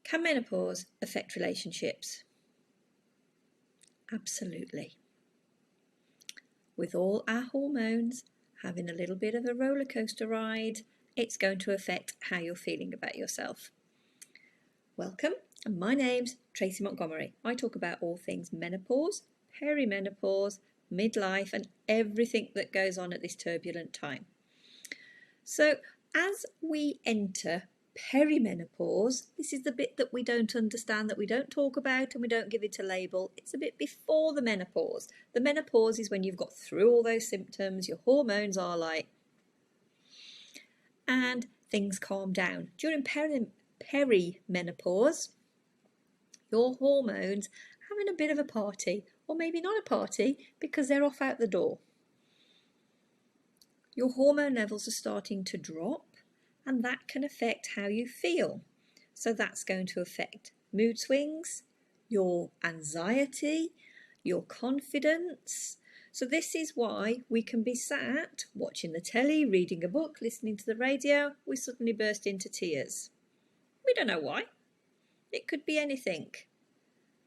Can menopause affect relationships? Absolutely. With all our hormones having a little bit of a roller coaster ride, it's going to affect how you're feeling about yourself. Welcome, and my name's Tracy Montgomery. I talk about all things menopause, perimenopause, midlife, and everything that goes on at this turbulent time. So as we enter perimenopause, this is the bit that we don't understand, that we don't talk about, and we don't give it a label. It's a bit before the menopause. The menopause is when you've got through all those symptoms, your hormones are like, and things calm down. During perimenopause, your hormones are having a bit of a party, or maybe not a party, because they're off out the door. Your hormone levels are starting to drop, and that can affect how you feel. So that's going to affect mood swings, your anxiety, your confidence. So this is why we can be sat watching the telly, reading a book, listening to the radio, we suddenly burst into tears. We don't know why. It could be anything.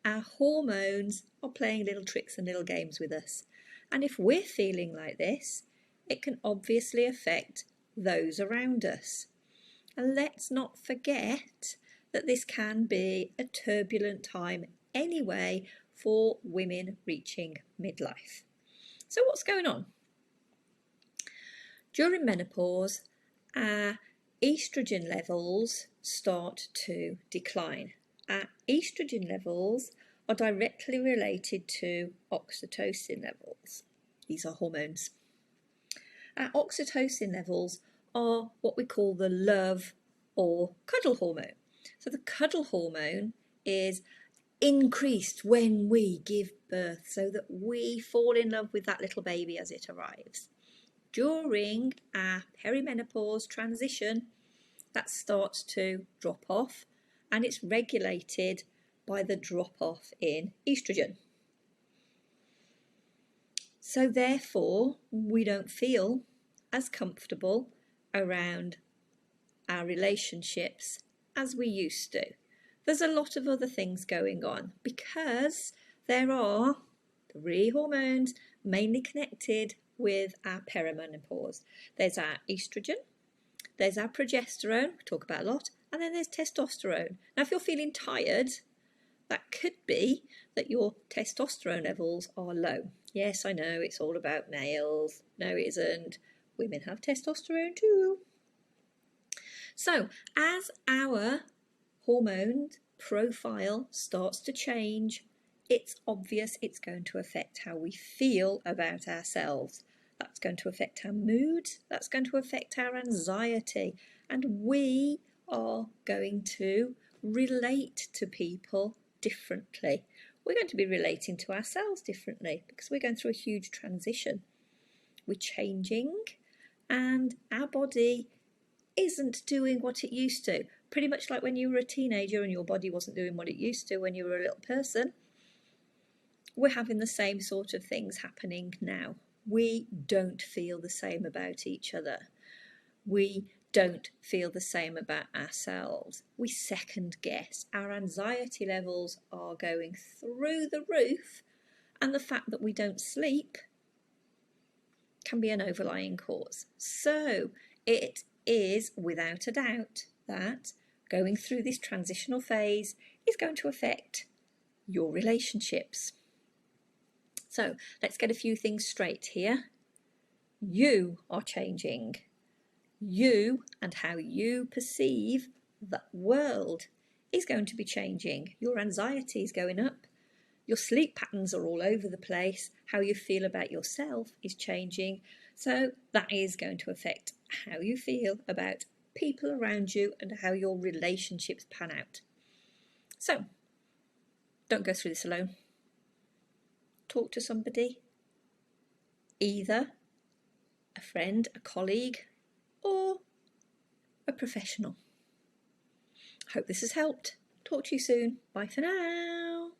Our hormones are playing little tricks and little games with us. And if we're feeling like this, it can obviously affect those around us. And let's not forget that this can be a turbulent time anyway for women reaching midlife. So what's going on? During menopause, our estrogen levels start to decline. Our estrogen levels are directly related to oxytocin levels. These are hormones. Our oxytocin levels are what we call the love or cuddle hormone. So the cuddle hormone is increased when we give birth, so that we fall in love with that little baby as it arrives. During our perimenopause transition, that starts to drop off, and it's regulated by the drop off in estrogen. So therefore, we don't feel as comfortable around our relationships as we used to. There's a lot of other things going on because there are 3 hormones mainly connected with our perimenopause. There's our estrogen, there's our progesterone, we talk about a lot, and then there's testosterone. Now if you're feeling tired, that could be that your testosterone levels are low. Yes, I know it's all about males. No, it isn't. Women have testosterone too. So as our hormone profile starts to change, it's obvious it's going to affect how we feel about ourselves. That's going to affect our mood, that's going to affect our anxiety, and we are going to relate to people differently. We're going to be relating to ourselves differently because we're going through a huge transition. We're changing, and our body isn't doing what it used to. Pretty much like when you were a teenager and your body wasn't doing what it used to when you were a little person. We're having the same sort of things happening now. We don't feel the same about each other. We don't feel the same about ourselves. We second guess. Our anxiety levels are going through the roof, and the fact that we don't sleep can be an overlying cause. So it is without a doubt that going through this transitional phase is going to affect your relationships. So let's get a few things straight here. You are changing. You and how you perceive the world is going to be changing. Your anxiety is going up. Your sleep patterns are all over the place. How you feel about yourself is changing. So that is going to affect how you feel about people around you and how your relationships pan out. So don't go through this alone. Talk to somebody, either a friend, a colleague, or a professional. Hope this has helped. Talk to you soon. Bye for now.